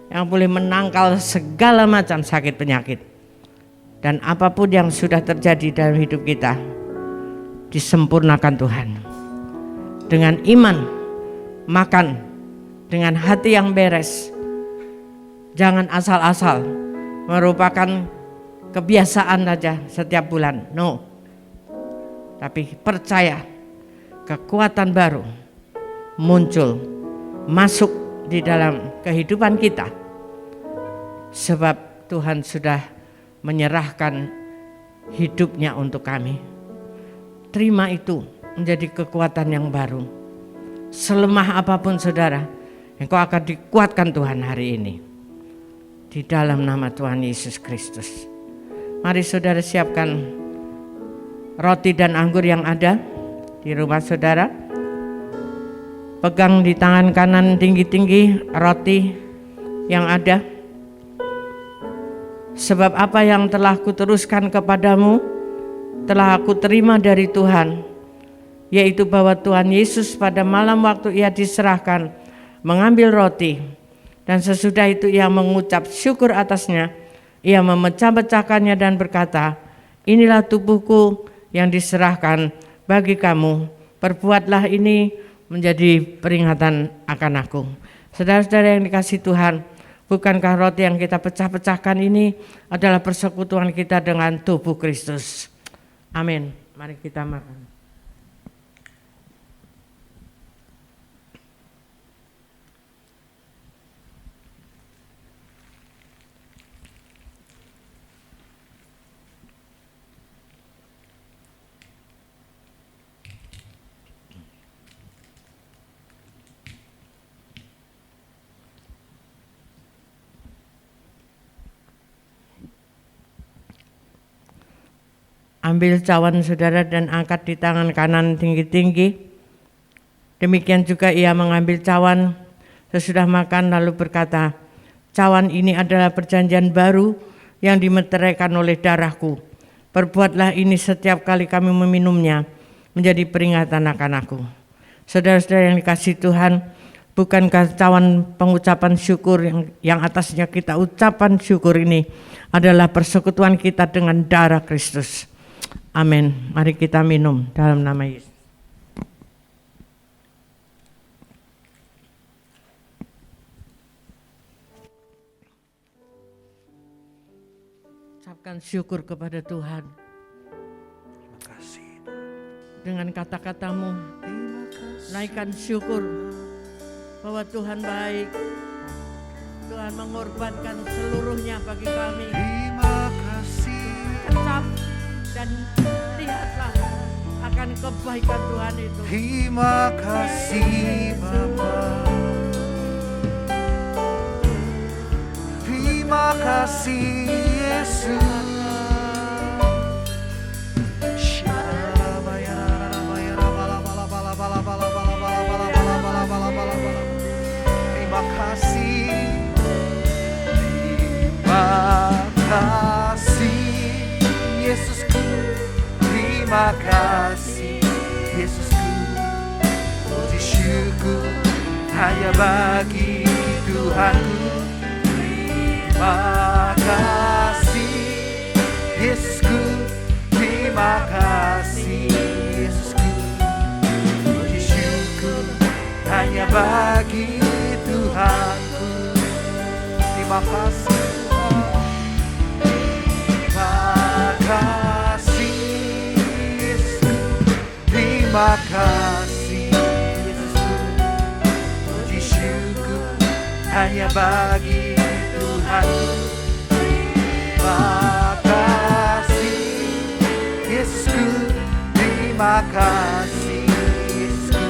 yang boleh menangkal segala macam sakit penyakit. Dan apapun yang sudah terjadi dalam hidup kita disempurnakan Tuhan. Dengan iman, makan dengan hati yang beres. Jangan asal-asal merupakan kebiasaan saja setiap bulan. No. Tapi percaya kekuatan baru muncul masuk di dalam kehidupan kita. Sebab Tuhan sudah menyerahkan hidupnya untuk kami. Terima itu menjadi kekuatan yang baru. Selemah apapun saudara, engkau akan dikuatkan Tuhan hari ini. Di dalam nama Tuhan Yesus Kristus. Mari saudara siapkan roti dan anggur yang ada di rumah saudara. Pegang di tangan kanan tinggi-tinggi roti yang ada. Sebab apa yang telah kuteruskan kepadamu telah aku terima dari Tuhan, yaitu bahwa Tuhan Yesus pada malam waktu ia diserahkan mengambil roti, dan sesudah itu ia mengucap syukur atasnya, ia memecah-pecahkannya dan berkata, inilah tubuhku yang diserahkan bagi kamu, perbuatlah ini menjadi peringatan akan aku. Saudara-saudara yang dikasihi Tuhan, bukankah roti yang kita pecah-pecahkan ini adalah persekutuan kita dengan tubuh Kristus? Amin. Mari kita makan. Ambil cawan saudara dan angkat di tangan kanan tinggi-tinggi. Demikian juga ia mengambil cawan sesudah makan lalu berkata, cawan ini adalah perjanjian baru yang dimeteraikan oleh darahku. Perbuatlah ini setiap kali kami meminumnya menjadi peringatan akan aku. Saudara-saudara yang dikasihi Tuhan, bukankah cawan pengucapan syukur yang atasnya kita ucapan syukur ini adalah persekutuan kita dengan darah Kristus. Amin. Mari kita minum dalam nama Yesus. Ucapkan syukur kepada Tuhan. Terima kasih. Dengan kata-katamu, naikkan syukur bahwa Tuhan baik. Tuhan mengorbankan seluruhnya bagi kami. Terima kasih. Ucap dan lihatlah akan kebaikan Tuhan itu. Terima kasih Bapa. Terima kasih Yesus. Terima kasih. Terima kasih Yesusku. Terima kasih Yesusku. Puji syukur hanya bagi Tuhanku. Terima kasih Yesusku. Terima kasih Yesusku. Puji syukur hanya bagi Tuhanku. Terima kasih Tuhan. terima kasih Yesusku. Puji syukur hanya bagi Tuhan. Terima kasih Yesusku, terima kasih Yesusku.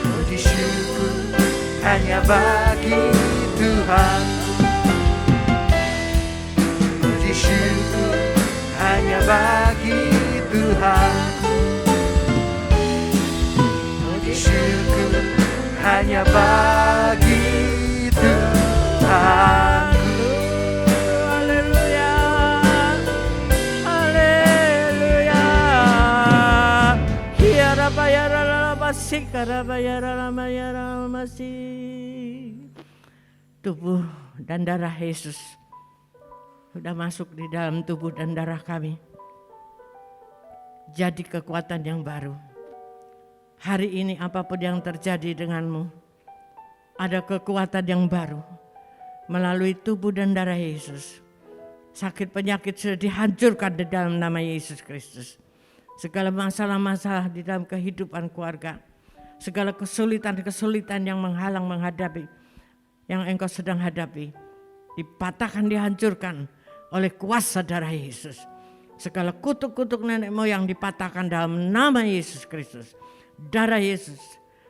Puji syukur hanya bagi Tuhan. Puji syukur hanya bagi Tuhan. Puji syukur hanya bagi Tuhan. Haleluya, haleluya. Hiara bayara lama sikara bayara lama masih. Tubuh dan darah Yesus sudah masuk di dalam tubuh dan darah kami. Jadi kekuatan yang baru. Hari ini apapun yang terjadi denganmu, ada kekuatan yang baru melalui tubuh dan darah Yesus. Sakit penyakit sudah dihancurkan di dalam nama Yesus Kristus. Segala masalah-masalah di dalam kehidupan keluarga, segala kesulitan-kesulitan yang menghalang menghadapi, yang engkau sedang hadapi, dipatahkan, dihancurkan oleh kuasa darah Yesus. Segala kutuk-kutuk nenek moyang dipatahkan dalam nama Yesus Kristus. Darah Yesus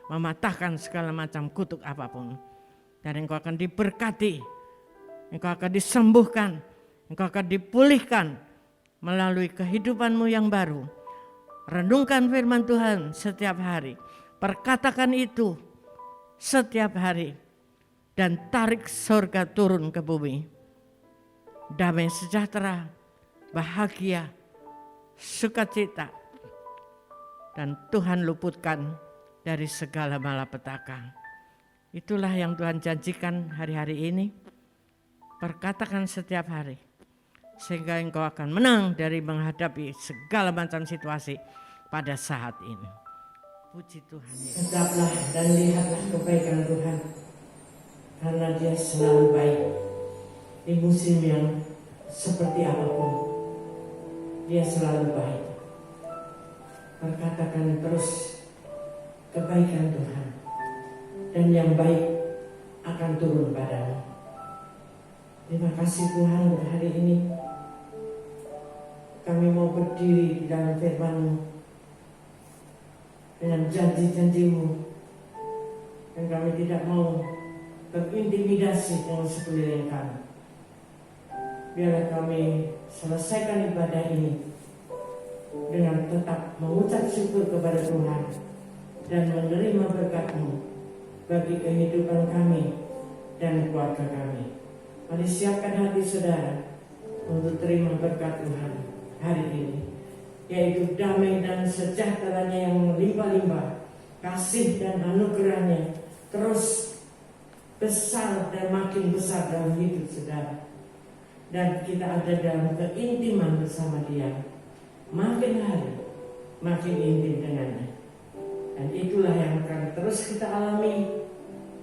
mematahkan segala macam kutuk apapun. Dan engkau akan diberkati, engkau akan disembuhkan, engkau akan dipulihkan melalui kehidupanmu yang baru. Renungkan firman Tuhan setiap hari, perkatakan itu setiap hari, dan tarik surga turun ke bumi. Damai sejahtera, bahagia, sukacita, dan Tuhan luputkan dari segala malapetaka. Itulah yang Tuhan janjikan hari-hari ini. Perkatakan setiap hari, sehingga engkau akan menang dari menghadapi segala macam situasi pada saat ini. Puji Tuhan. Tetaplah dan lihatlah kebaikan Tuhan, karena Dia selalu baik. Di musim yang seperti apapun, Dia selalu baik. Perkatakan terus kebaikan Tuhan, dan yang baik akan turun padamu. Terima kasih Tuhan, hari ini kami mau berdiri di dalam firman-Mu dengan janji-janji-Mu, dan kami tidak mau terintimidasi dengan sekeliling kami. Biarlah kami selesaikan ibadah ini dengan tetap mengucap syukur kepada Tuhan dan menerima berkat-Mu bagi kehidupan kami dan keluarga kami. Mari siapkan hati saudara untuk terima berkat Tuhan hari ini, yaitu damai dan sejahteranya yang melimpah-limpah, kasih dan anugerahnya terus besar dan makin besar dalam hidup saudara. Dan kita ada dalam keintiman bersama Dia, makin hari makin intim dengannya. Dan itulah yang akan terus kita alami,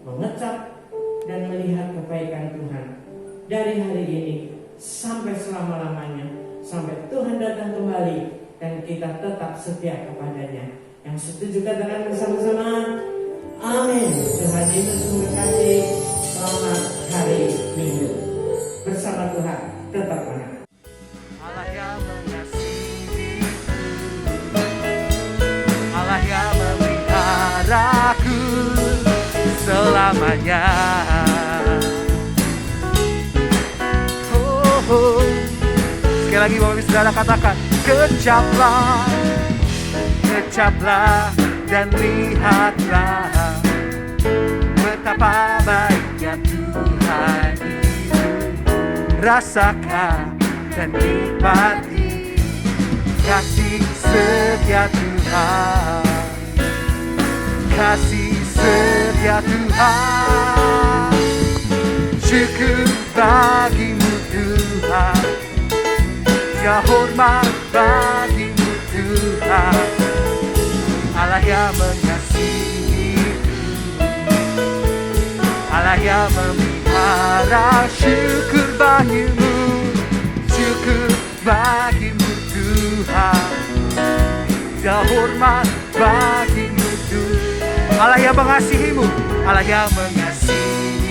mengecap dan melihat kebaikan Tuhan dari hari ini sampai selama-lamanya, sampai Tuhan datang kembali dan kita tetap setia kepadanya. Yang setuju katakan bersama-sama, amin. Tuhan Yesus memberkati. Selamat hari Minggu bersama Tuhan, tetap menang. Allah yang mengasihi, Allah yang memeliharaku selamanya. Oh. Sekali lagi Bapak Ibu Saudara katakan, kecaplah, kecaplah dan lihatlah betapa baiknya Tuhan itu. Rasakan dan nikmati kasih setia Tuhan, kasih setia Tuhan. Syukur bagimu Tuhan, ya hormat bagimu Tuhan. Allah yang mengasihi, Allah yang memelihara. Syukur bagimu, syukur bagimu Tuhan, ya hormat Allah yang mengasihimu, Allah yang mengasihi.